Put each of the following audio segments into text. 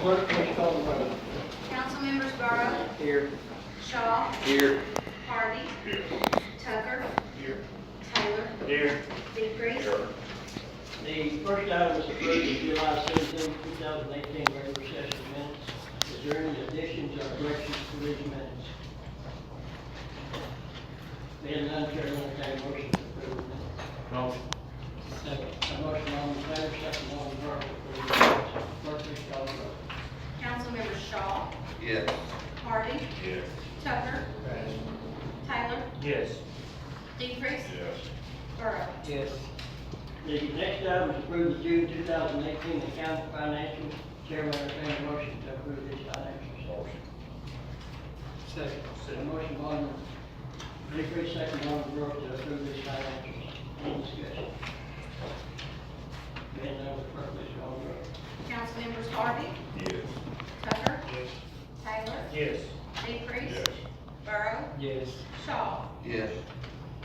Clerk, please call the roll. Councilmembers Burrow, Here. Shaw, Here. Hardy, Tucker, Here. Taylor, Here. Decrease. The first item is approved the July 17, 2018 regular session minutes. Is there any additions or corrections to these minutes? Being none, Chair will entertain a motion to approve the minutes. Motion. Second. A motion on the favor, second on the vote to approve the minutes. Clerk, please call the roll. Councilmembers Shaw, Yes. Hardy, Yes. Tucker, Taylor, Yes. Decrease, Yes. Burrow. Yes. The next item is approve the June 2018 accounting financials. Chair will entertain a motion to approve these financials. Motion. Second. A motion on the decrease, second on the vote to approve these financials. Any discussion? Being none, clerk, please call the roll. Councilmembers Hardy, Yes. Tucker, Yes. Taylor, Yes. Decrease, Yes. Burrow, Yes. Shaw. Yes.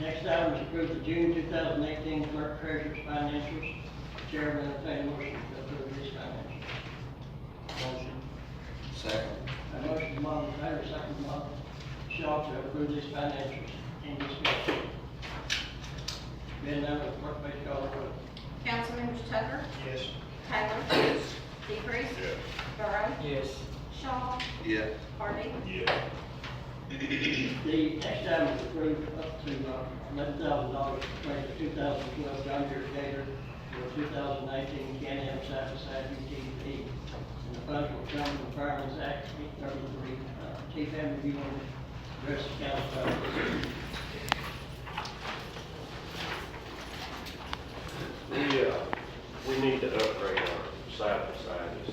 Next item is approve the June 2018 clerk treasurer's financials. Chair will entertain a motion to approve these financials. Motion. Second. A motion from Alderman Taylor, second from Alderman Shaw to approve these financials. Any discussion? Being none, clerk, please call the roll. Councilmembers Tucker, Yes. Taylor, Yes. Decrease, Yes. Burrow, Yes. Shaw, Yes. Hardy, Yes. The next item is approved up to $11,000 to replace the 2012 John Deere Gator for 2019 Can-Am side-by-side UTV. And the funds will come from the Fireman's Act 833. Chief Hammond, you want to address the council? We need to upgrade our side-by-sides.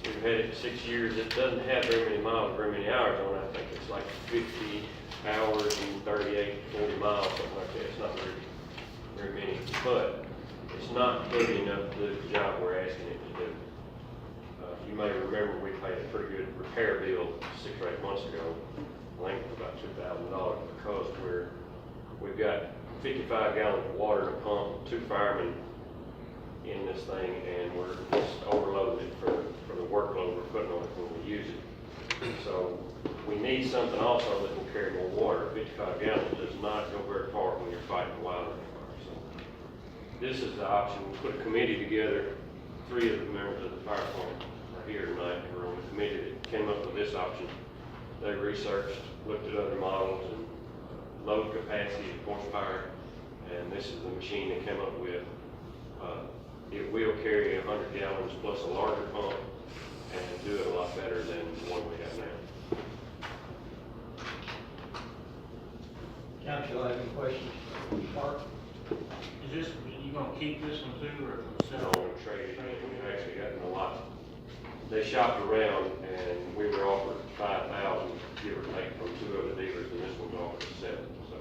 We've had it 6 years. It doesn't have very many miles, very many hours on it. I think it's like 50 hours and 38, 40 miles, something like that. It's not very many, but it's not good enough to do the job we're asking it to do. You may remember we paid a pretty good repair bill 6 or 8 months ago, I think it was about $2,000 because we've got 55 gallons of water to pump, 2 firemen in this thing, and we're just overloaded for the workload we're putting on it when we use it. So we need something also that will carry more water. 55 gallons does not go very far when you're fighting a wildfire. So this is the option. We put a committee together. 3 of the members of the fire department are here tonight. They were on the committee that came up with this option. They researched, looked at other models and load capacity, horsepower, and this is the machine they came up with. It will carry 100 gallons plus a larger pump and do it a lot better than the one we have now. Council, have any questions? Mark? Is this, you gonna keep this one too, or So sell I'm going to trade it in. We've actually gotten a lot. They shopped around and we were offered 5,000, give or take, from 2 other dealers, and this one's offered 7, so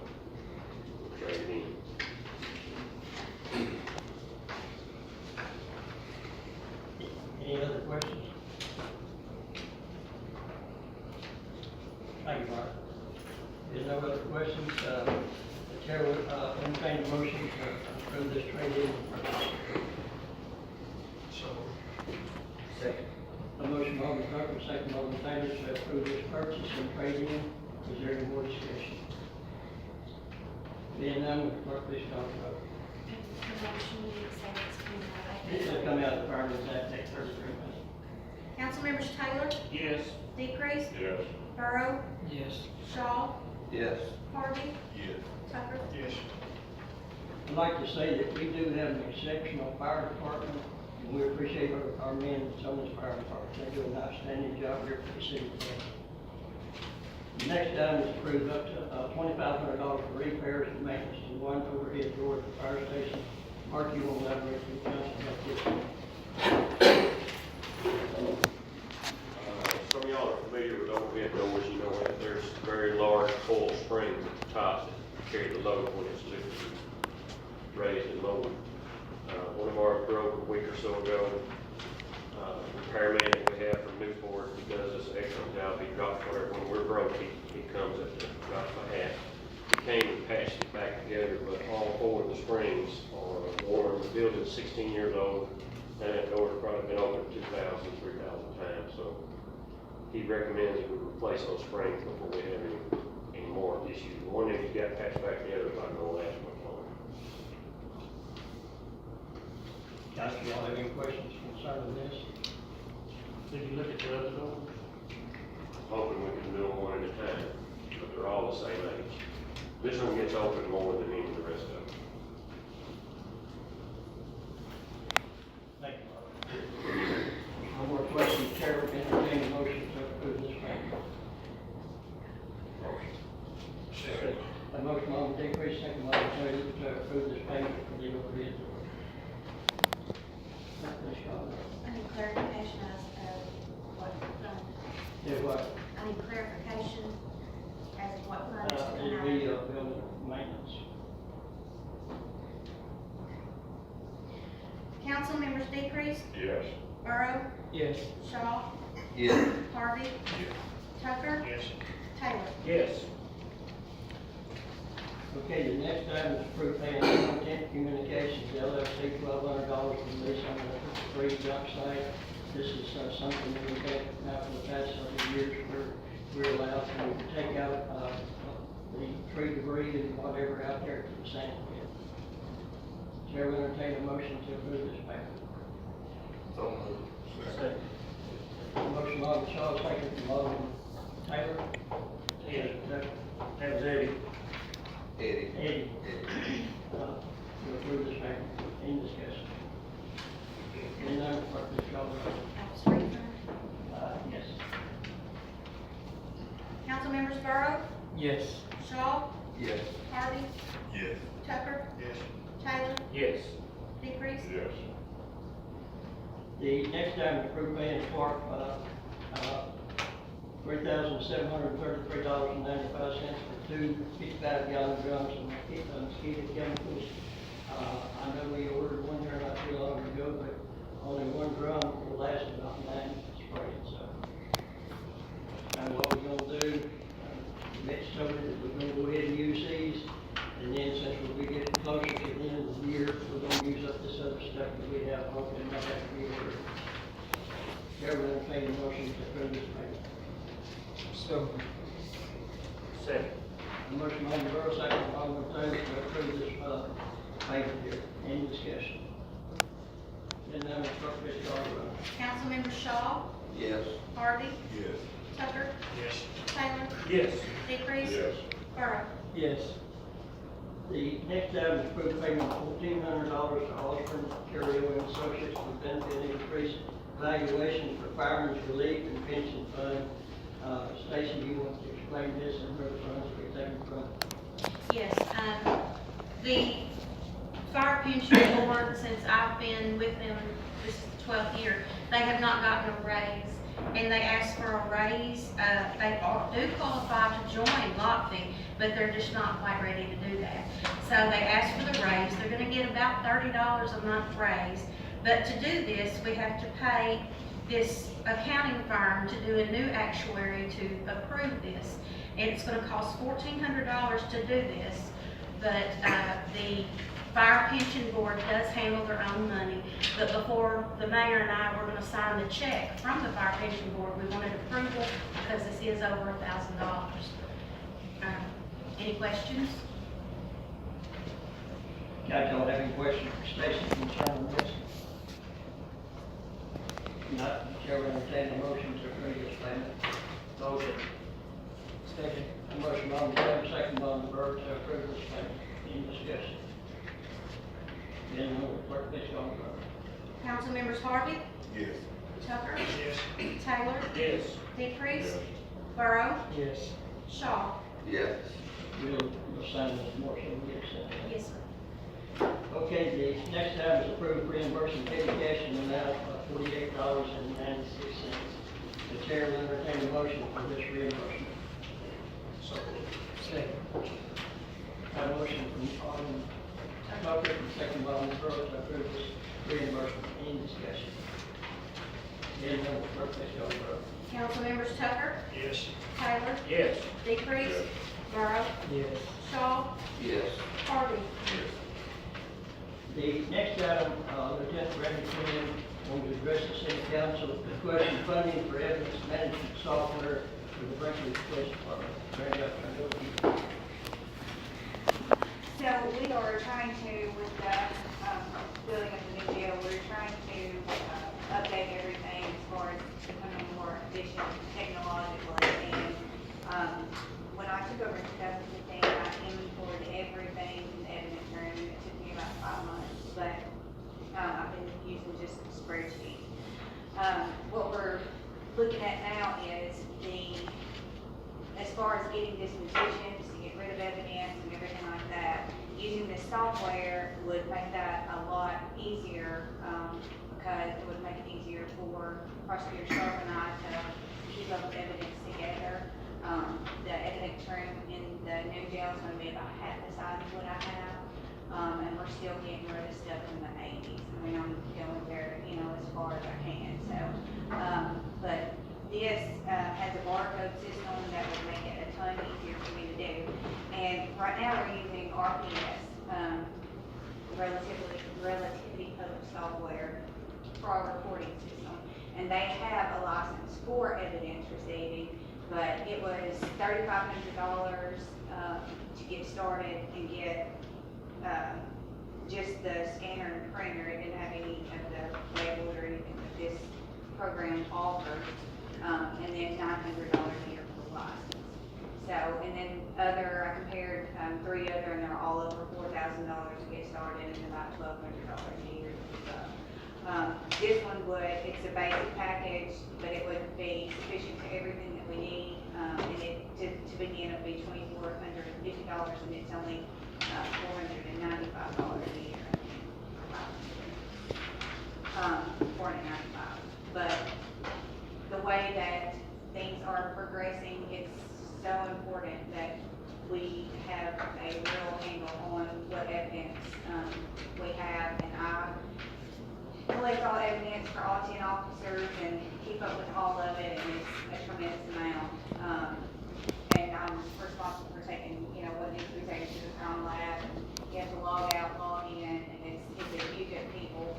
we'll trade it in. Any other questions? Thank you, Mark. There's no other questions. The chair will entertain a motion to approve this trade-in. So. Second. A motion by Alderman Tucker, second by Alderman Taylor to approve this purchase and trade-in. Is there any more discussion? Being none, will the clerk please call the vote? This will come out of the Fireman's Act 833. Councilmembers Taylor, Yes. Decrease, Yes. Burrow, Yes. Shaw, Yes. Hardy, Yes. Tucker. Yes. I'd like to say that we do have an exceptional fire department, and we appreciate our men that's on this fire department. They do an outstanding job here for the city. The next item is approved up to $2,500 for repairs and maintenance to one overhead door at the fire station. Mark, you will elaborate for the council about this. Some of y'all are familiar with overhead doors. You know that there's very large coil springs at the top that carry the load when it's lifted, raised and lowered. One of ours broke a week or so ago. Repairman that we have from Newport, he does this excellent job. He drops whatever, when we're broke, he comes at the drop of a hat. He came and patched it back together, but all 4 of the springs are worn. The building's 16 years old, and that door's probably been open 2,000, 3,000 times, so he recommends that we replace those springs before we have any more issues. One that he's got patched back together, if I can go last much longer. Guys, do y'all have any questions concerning this? Did you look at the other doors? Hoping we can do them one at a time, but they're all the same age. This one gets open more than any of the rest of them. Thank you, Mark. No more questions, Chair will entertain a motion to approve this payment. Second. A motion on the decrease, second by Taylor to approve this payment for the overhead. Ms. Conlon. I need clarification as to what fund. Do what? I need clarification as to what fund is to come It'd out. be, building maintenance. Council members Decrease, Yes. Burrow, Yes. Shaw, Yes. Harvey, Tucker, Yes. Taylor. Yes. Okay, the next item is approved paying Content Communications LLC $1,200 for lease on the free dump site. This is something that we've had now for the past several years where we're allowed to take out the tree debris and whatever out there to the sand pit. Chair will entertain a motion to approve this payment. So moved. Second. Motion by Alderman Shaw, second from Alderman Taylor. Eddie. Second. That was Eddie. Eddie. Eddie. To approve this payment. Any discussion? Any none, clerk, please call the roll. That was free fund. Yes. Council members Burrow, Yes. Shaw, Yes. Harvey, Yes. Tucker, Yes. Taylor, Yes. Decrease. Yes. The next item is approved paying Clark, $3,733.95 for two 55-gallon drums of mosquito chemicals. I know we ordered one there not too long ago, but only one drum will last about 9 sprays, so. And what we're gonna do, Mitch told me that we're gonna go ahead and use these, and then since we'll be getting closer to the end of the year, we're gonna use up this other stuff that we have, hopefully not have to be ordered. Chair will entertain a motion to approve this payment. So. Second. A motion on the Burrow, second by Alderman Taylor to approve this, payment here. Any discussion? Then none, clerk, please call the roll. Council members Shaw, Yes. Harvey, Yes. Tucker, Yes. Taylor, Yes. Decrease. Burrow. Yes. The next item is approved payment of $1,400 to Osborne, Terrio and Associates for benefit increase valuation for Fireman's Relief and Pension Fund. Stacy, you want to explain this and where the funds are taken from? Yes, the fire pension board, since I've been with them, this is the 12th year, they have not gotten a raise. And they asked for a raise, they do qualify to join Lockfee, but they're just not quite ready to do that. So they asked for the raise, they're gonna get about $30 a month raise. But to do this, we have to pay this accounting firm to do a new actuary to approve this. And it's gonna cost $1,400 to do this, but, the fire pension board does handle their own money. But before the mayor and I were gonna sign the check from the fire pension board, we wanted approval because this is over $1,000. Any questions? Guys, y'all have any questions for Stacy concerning this? Not, Chair will entertain a motion to approve this payment. Motion. Second. A motion by Alderman Taylor, second by Alderman Burke to approve this payment. Any discussion? Then, clerk, please call the roll. Council members Harvey, Yes. Tucker, Yes. Taylor, Yes. Decrease, Burrow, Yes. Shaw. Yes. We'll sign this more so we get it. Yes, sir. Okay, the next item is approved reimbursement petty cash in the amount of $48.96. The chair will entertain a motion for this reimbursement. So. Second. Have a motion from Alderman Tucker, and second by Alderman Burrow to approve this reimbursement. Any discussion? Then, clerk, please call the roll. Council members Tucker, Yes. Taylor, Yes. Decrease, Burrow, Yes. Shaw, Yes. Harvey. The next item, Lieutenant Randy Quinn, wanted to address the city Council requesting funding for evidence management software for the Brinkley Police Department. Mary, I'll turn it over to you. So we are trying to, with the building of the new jail, we're trying to update everything as far as becoming more efficient technologically. And when I took over in 2015, I inventoried everything in the evidence room. It took me about 5 months, but I've been using just a spreadsheet. What we're looking at now is as far as getting dispositions, to get rid of evidence and everything like that, using this software would make that a lot easier, because it would make it easier for Prosecutor Sharp and I to keep up with evidence together. The evidence room in the new jail is going to be about half the size of what I have, and we're still getting rid of stuff from the 80s. I mean, I'm going there, as far as I can. So, but this has a barcode system that would make it a ton easier for me to do. And right now we're using RPS, Relativity Public Software, for our reporting system. And they have a license for evidence receiving, but it was $3,500 to get started and get just the scanner and printer. It didn't have any of the labels or anything that this program offers. And then $900 a year for the license. So, and then I compared 3 other, and they're all over $4,000 to get started, and about $1,200 a year. So, this one it's a basic package, but it would be sufficient to everything that we need. And to begin, it would be $2,450, and it's only $495 a year. $495, but the way that things are progressing, it's so important that we have a real handle on what evidence we have. And I collect all evidence for all 10 officers and keep up with all of it, and it's a tremendous amount. And I'm responsible for taking, what needs to be taken to the crime lab. And you have to log out, log in, and it's a huge of people.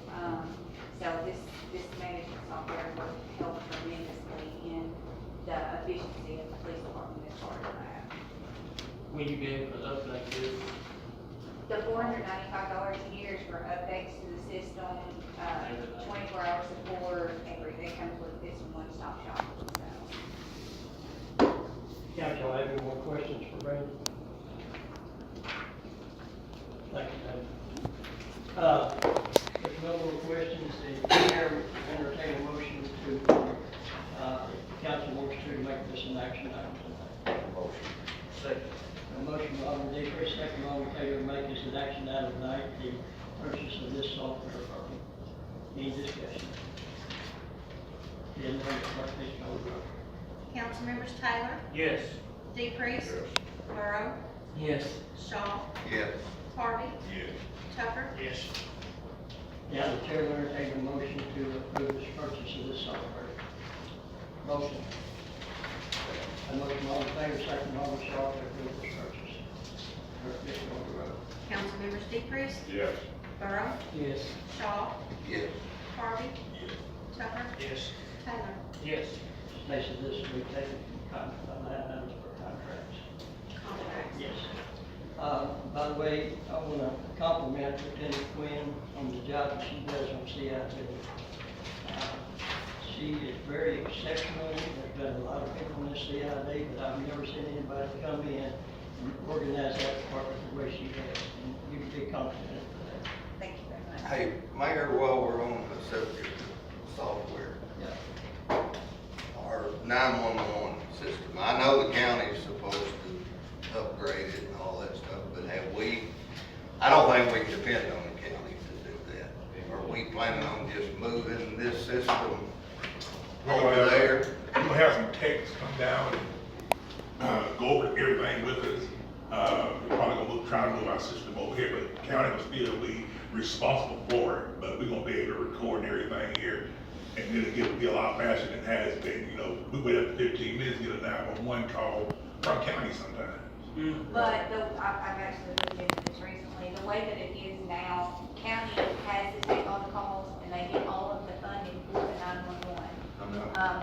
So this management software will help tremendously in the efficiency of the police department as far as that. When you be able to update this, The $495 a year is for updates to the system, 24 hour support, everything comes with this one-stop shop. So. Council, have any more questions for Brandon? Thank you, David. If no more questions, the chair will entertain a motion to, council wants to make this an action item tonight. Motion. Second. A motion by Alderman Deacon, second by Alderman Taylor, to make this an action item tonight, the purchase of this software program. Any discussion? Then, clerk, please call the roll. Councilmembers Taylor, yes. DePriest, Burrow, Yes. Shaw, Yes. Harvey, Yes. Tucker, Yes. Now, the chair will entertain a motion to approve this purchase of this software. Motion. A motion all in favor, second by Alderman Shaw, to approve this purchase. Clerk, please call the roll. Councilmembers DePriest, Yes. Burrow, Yes. Shaw, Yes. Harvey, Yes. Tucker, Yes. Taylor. Yes. Stacy, this will be taken from line items for contracts. Contracts. Yes. By the way, I want to compliment Lieutenant Quinn on the job that she does on CID. She is very exceptional. There's been a lot of people in the CID, but I've never seen anybody come in and organize that department the way she has. And you can be confident of that. Thank you very much. Hey, Mayor, while we're on the subject of software, Yeah. our 911 system, I know the county's supposed to upgrade it and all that stuff, but I don't think we can depend on the county to do that. Are we planning on just moving this system over there? We'll have some techs come down and go over everything with us. We're probably gonna try to move our system over here, but the county will still be responsible for it. But we're gonna be able to record and everything here, and it'll be a lot faster than it has been. We wait up to 15 minutes to get a 911 call from county sometimes. But I've actually looked into this recently, the way that it is now, county has to take all the calls and they get all of the funding for the 911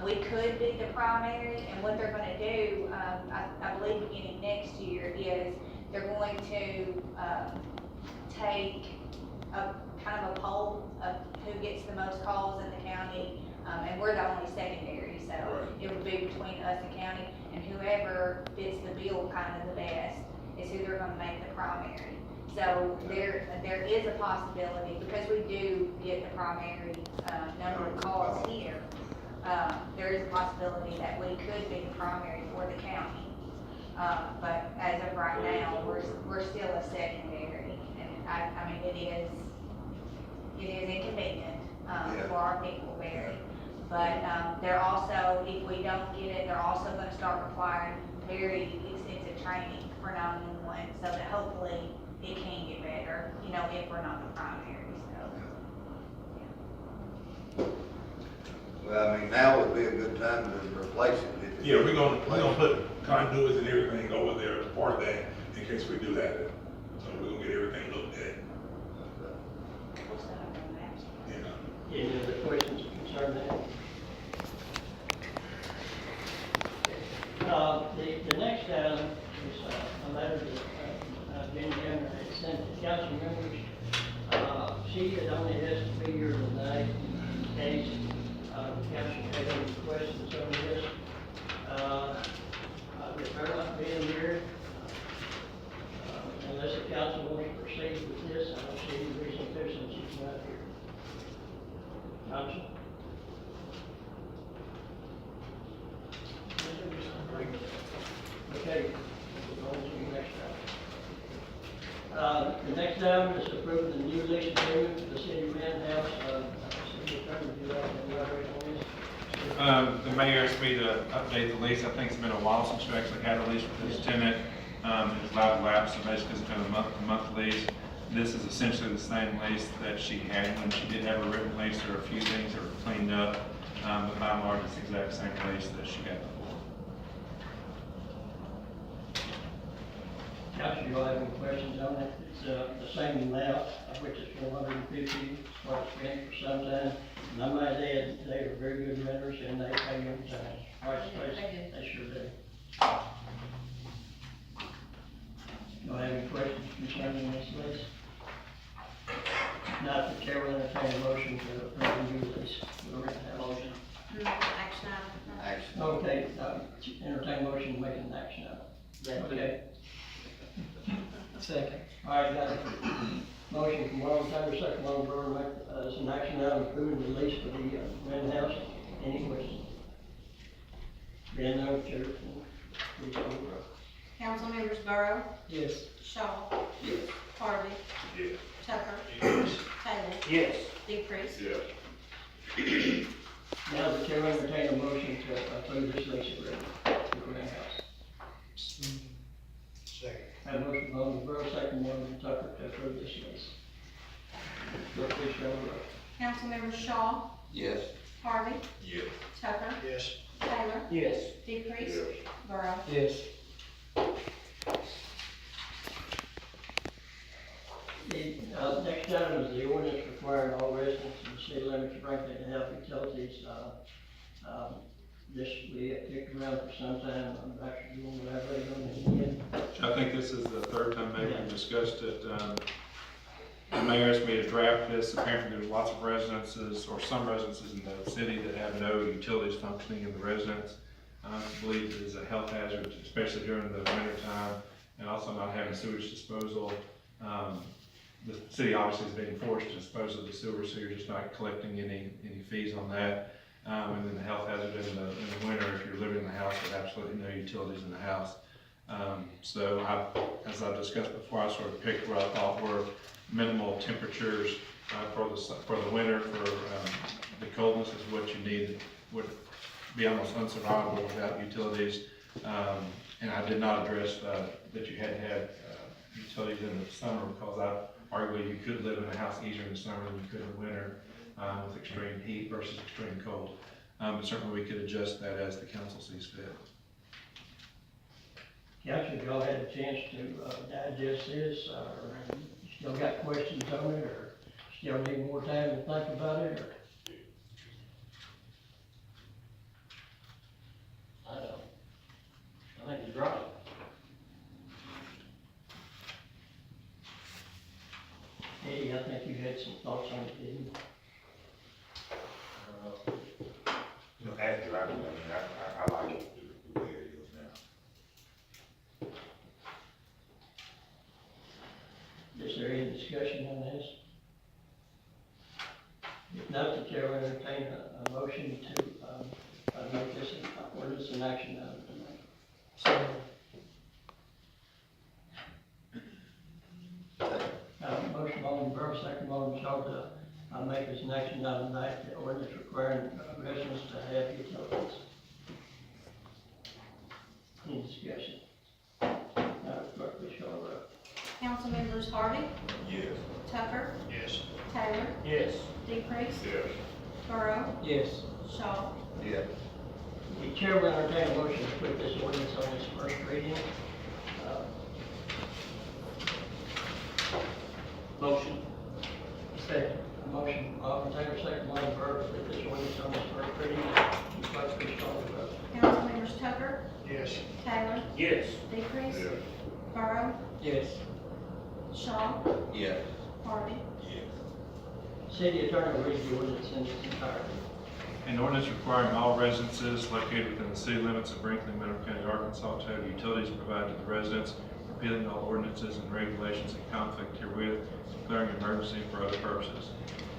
We could be the primary, and what they're gonna do, I believe beginning next year, is they're going to, take a, kind of a poll of who gets the most calls in the county, and we're the only secondary, so Right. it would be between us and county, and whoever fits the bill kind of the best is who they're gonna make the primary. So there is a possibility, because we do get the primary, number of calls here, there is a possibility that we could be the primary for the county. But as of right now, we're still a secondary, and I mean, it is inconvenient, Yeah. for our people, very. But, they're also, if we don't get it, they're also gonna start requiring very extensive training for 911, so that hopefully it can get better, you know, if we're not the primary, so. Well, I mean, now would be a good time to replace it. if it Yeah, is we're gonna replaced. put conduits and everything over there as part of that, in case we do have it. So we're gonna get everything looked at, We'll set up on that. you know. Any other questions concerning that? The next item is a letter that Jenny Gamble had sent to council members. She had only has to be here tonight in case the council had any questions on this. With her not being here, unless the council wants to proceed with this, I don't see any reason to, since she's not here. Council? Okay, we're going to the next item. The next item is approve the new lease agreement for the city man house. City attorney, do you have any elaborate on this? The mayor asked me to update the lease. I think it's been a while since you actually had a lease with this tenant. It's allowed to lapse, so basically it's been a month lease. This is essentially the same lease that she had when she did have a written lease. There are a few things that were cleaned up, but by and large, it's the exact same lease that she had before. Council, do you have any questions on it? It's the same amount, which is $450, what it's been for some time. And I might add, they are very good renters and they pay on time. Right, they sure do. Do I have any questions concerning this lease? Not the chair will entertain a motion to approve the new lease. We'll have a motion. Action item. Action. Okay, entertain motion to make an action item. Okay. Second. All right, got a motion from Ron Taylor, second Ron Brewer, make, as an action item, approving the lease for the, Red House. Any questions? Being none, Chair, please call the roll. Council members Burrow, Yes. Shaw, Yes. Harvey, Yes. Tucker, Taylor, Yes. Decrease. Yes. Now the chair will entertain a motion to approve this lease agreement for the Red House. Second. Have a motion from Alderman Burrow, second Alderman Tucker to approve this lease. Clerk, please call the roll. Council members Shaw, Yes. Harvey, Yes. Tucker, Yes. Taylor, Yes. Decrease, Yes. Burrow. Yes. The next item is the ordinance requiring all residents in the city limits of Brinkley to have utilities. This, we have kicked around for some time, I'm actually going to elaborate on it again. I think this is the third time maybe we've discussed it. The mayor asked me to draft this. Apparently there's lots of residences, or some residences in the city that have no utilities functioning in the residence. I believe it is a health hazard, especially during the winter time, and also not having sewage disposal. The city obviously is being forced to dispose of the sewer, so you're just not collecting any fees on that. And then the health hazard in the winter, if you're living in the house with absolutely no utilities in the house. So as I've discussed before, I sort of picked where I thought were minimal temperatures for the winter. For the coldness is what you need, would be almost unsurvivable without utilities. And I did not address that you had to have utilities in the summer, because arguably you could live in a house easier in the summer than you could in the winter with extreme heat versus extreme cold. But certainly we could adjust that as the council sees fit. Council, if y'all had a chance to digest this, or you still got questions on it, or still need more time to think about it, or? thoughts on it, didn't you? You know, after I like it the way it is now. Is there any discussion on this? If not, the chair will entertain a motion to, make this an ordinance in action out of tonight. Motion Alderman Burrow, second Alderman Shaw to, make this an action out of tonight, the ordinance requiring residents to have utilities. Any discussion? Clerk, please call the roll. Council members Harvey, Yes. Tucker, Yes. Taylor, Yes. Decrease, Yes. Burrow, Yes. Shaw. Yeah. The chair will entertain a motion to put this ordinance on its first reading. Motion. Second. A motion, Alderman Taylor, second Alderman Burrow, to put this ordinance on its first reading. Clerk, please call the roll. Council members Tucker, Yes. Taylor, Yes. Decrease, Burrow, Yes. Shaw, Yeah. Harvey. Yes. City attorney will read the ordinance in its entirety. An ordinance requiring all residences located within the city limits of Brinkley, Mineral County, Arkansas to have utilities provided to the residents, repealing all ordinances and regulations in conflict herewith, declaring an emergency for other purposes.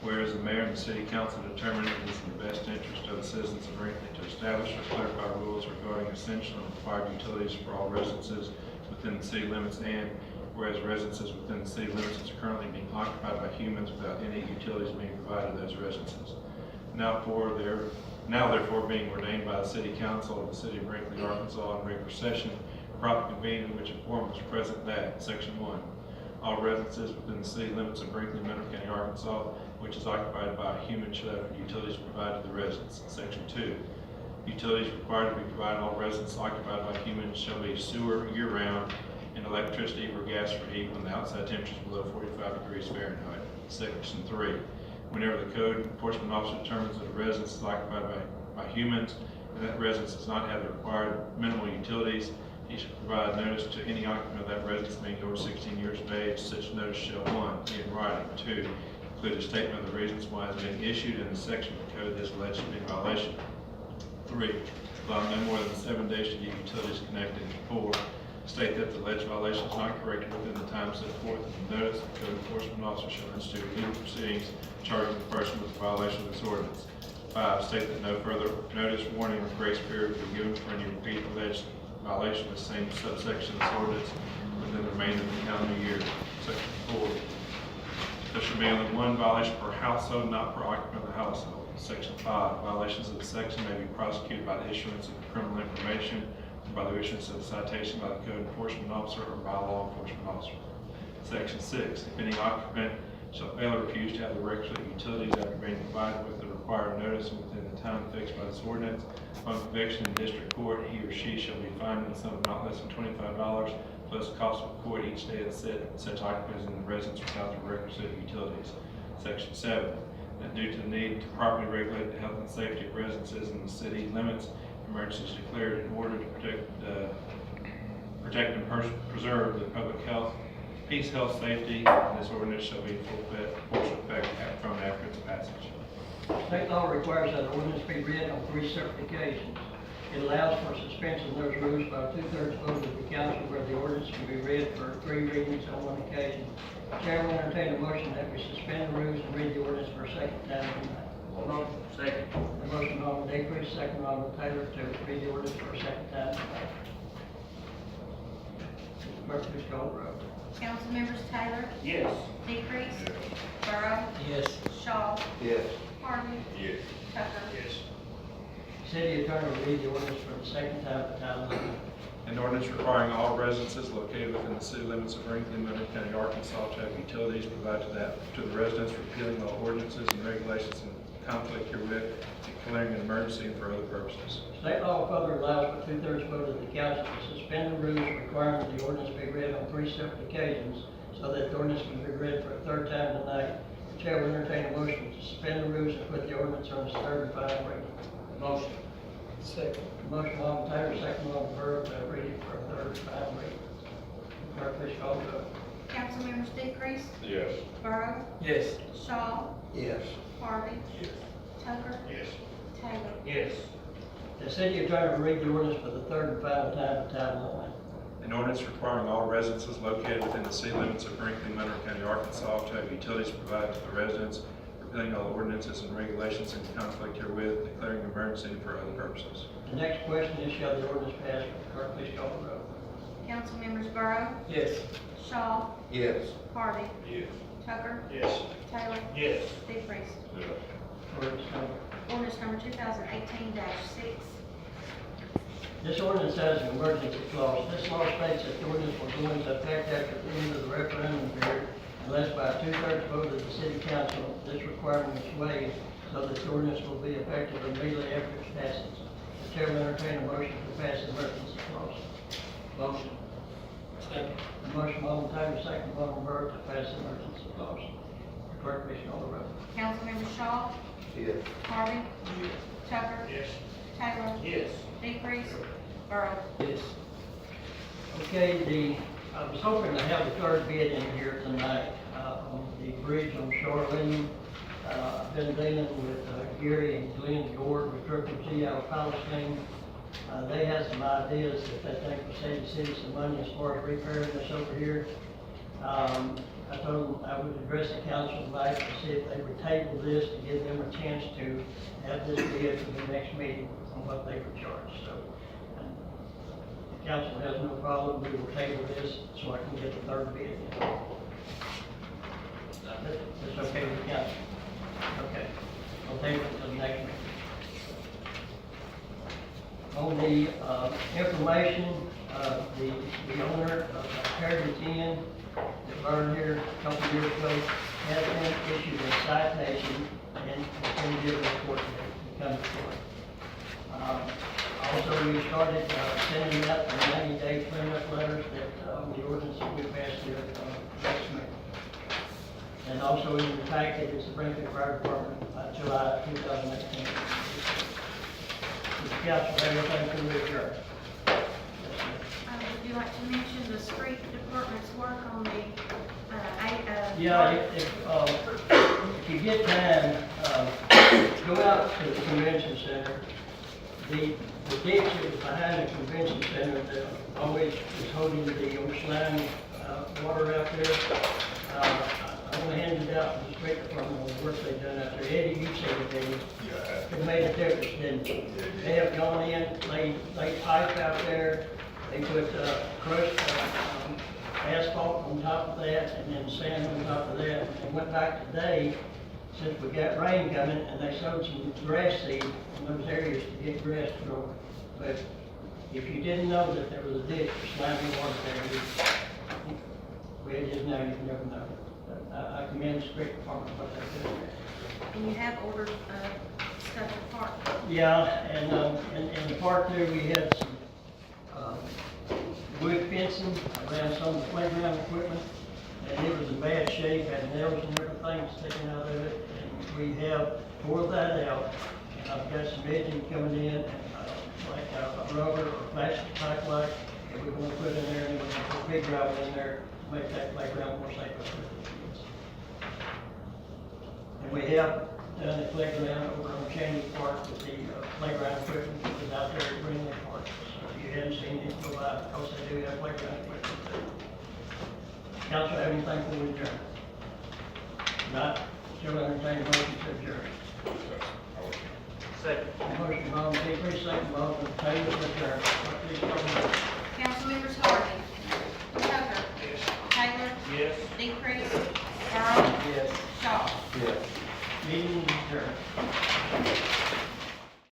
Whereas the mayor and the city council determine it is in the best interest of the citizens of Brinkley to establish or clarify rules regarding essential and required utilities for all residences within the city limits, and whereas residences within the city limits is currently being occupied by humans without any utilities being provided to those residences. Now therefore being ordained by the city council of the city of Brinkley, Arkansas, in regular session, properly convened, in which inform was present that, section 1, all residences within the city limits of Brinkley, Mineral County, Arkansas, which is occupied by a human, shall have utilities provided to the residents. Section 2, utilities required to be provided to all residents occupied by humans shall be sewer year-round and electricity or gas for heat when the outside temperature is below 45 degrees Fahrenheit. Section 3, whenever the code enforcement officer determines that a residence is occupied by humans and that residence does not have the required minimal utilities, he shall provide notice to any occupant of that residence being over 16 years of age. Such notice shall, 1, be in writing, 2, include a statement of the reasons why it is being issued in the section of the code that is alleged to be in violation. 3, allow no more than 7 days to get utilities connected. 4, state that the alleged violation is not corrected within the time set forth in the notice. The code enforcement officer shall institute legal proceedings charging the person with the violation of this ordinance. 5, state that no further notice, warning, or grace period will be given for any repeat alleged violation of the same subsection of this ordinance within the remainder of the calendar year. Section 4, there should be only one violation per household, not per occupant of the household. Section 5, violations of the section may be prosecuted by the issuance of criminal information, or by the issuance of a citation by the code enforcement officer or by a law enforcement officer. Section 6, if any occupant shall fail or refuse to have the requisite utilities after being provided with the required notice within the time fixed by this ordinance, upon conviction in district court, he or she shall be fined in the sum of not less than $25 plus cost of court each day that such occupant is in the residence without the requisite utilities. Section 7, that due to the need to properly regulate the health and safety of residences in the city limits, emergency is declared in order to protect and preserve the public health, peace, health, safety, and this ordinance shall be in full force effect from after its passage. State law requires that an ordinance be read on 3 separate occasions. It allows for suspension of those rules by a 2/3 vote of the council where the ordinance can be read for 3 readings on 1 occasion. The chair will entertain a motion that we suspend the rules and read the ordinance for a second time tonight. Motion. Second. The motion on the decrease, second on the Taylor to read the ordinance for a second time tonight. Clerk, please call the roll. Council members Taylor, Yes. Decrease, Burrow, Yes. Shaw, Yes. Harvey, Yes. Tucker. Yes. City attorney will read the ordinance for the second time at time limit. An ordinance requiring all residences located within the city limits of Brinkley, Mineral County, Arkansas to have utilities provided to the residents, repealing all ordinances and regulations in conflict herewith, declaring an emergency and for other purposes. State law further allows for 2/3 vote of the council to suspend the rules requiring that the ordinance be read on 3 separate occasions so that the ordinance can be read for a 3rd time tonight. The chair will entertain a motion to suspend the rules and put the ordinance on its 3rd and final reading. Motion. Second. Motion on Taylor, second on Burrow to read it for a 3rd and final reading. Clerk, please call the vote. Council members Decrease, Yes. Burrow, Yes. Shaw, Yes. Harvey, Yes. Tucker, Yes. Taylor. Yes. The city attorney will read the ordinance for the third and final time for title only. An ordinance requiring all residences located within the city limits of Brinkley, Monroe County, Arkansas to have utilities provided to the residents, repealing all ordinances and regulations in conflict herewith, declaring an emergency for other purposes. The next question is, shall the ordinance pass? Clerk, please call the roll. Council members Burrow, Yes. Shaw, Yes. Harvey, Yes. Tucker, Yes. Taylor, Yes. Decrease. Ordinance number. Ordinance number 2018-6. This ordinance has an emergency clause. This law states that the ordinance will go into effect after the end of the referendum period unless by a two-thirds vote of the city council, this requirement is waived so that the ordinance will be effective immediately after its passage. The chair will entertain a motion to pass the emergency clause. Motion. Second. A motion by Alderman Taylor, second by Alderman Byrd to pass the emergency clause. Clerk, please call the roll. Council members Shaw, Yes. Harvey, Tucker, Yes. Taylor, Yes. Decrease, Burrow. Yes. Okay, I was hoping to have the third bid in here tonight, on the bridge on Charlene. I've been dealing with Gary and Glenn Gord with Triple G out of Palestine. They have some ideas that they think will save the city some money as far as repairing this over here. I told them I would address the council tonight to see if they would table this to give them a chance to have this bid for the next meeting on what they would charge, so. The council has no problem, we will table this so I can get the third bid. It's okay with the council? Okay, I'll table it until the next meeting. On the information, the owner of Heritage Inn that burned here a couple of years ago has been issued a citation and is going to give a report to come to court. Also, we started sending out the 90-day cleanup letters that the ordinance that we passed here next month. And also in the packet is the Brinkley Fire Department, July 2018. Does the council have anything to adjourn? Would you like to mention the street department's work on the, Yeah, if you get time, go out to the convention center. The ditch that was behind the convention center that always is holding the old slime water out there. I'm gonna hand it out to the street department on the work they've done out there. Eddie, you said it made a difference, didn't it? They have gone in, laid pipe out there, they put crushed asphalt on top of that, and then sand on top of that, and went back today, since we got rain coming, and they sowed some grass seed in those areas to get grass growing. But if you didn't know that there was a ditch for slimy water there, well, just now you never know. I commend the street department for what they're doing there. and you have ordered, stuff to park. Yeah, and in the park there, we had some, wood fencing around some of the playground equipment, and it was in bad shape, had nails and everything sticking out of it, and we have tore that out, and I've got some edging coming in, and, like a rubber or plastic pipe like, that we're gonna put in there, and we're gonna put big gravel in there to make that playground more safe for the kids. And we have done the playground over on Cheney Park with the playground equipment that was out there at Brinkley Park. So if you hadn't seen it, go by, because they do have playground equipment too. Council, have anything for adjourn? Not, still entertain a motion to adjourn. Second. Motion by Alderman Decrease, second by Alderman Taylor to adjourn. Please call the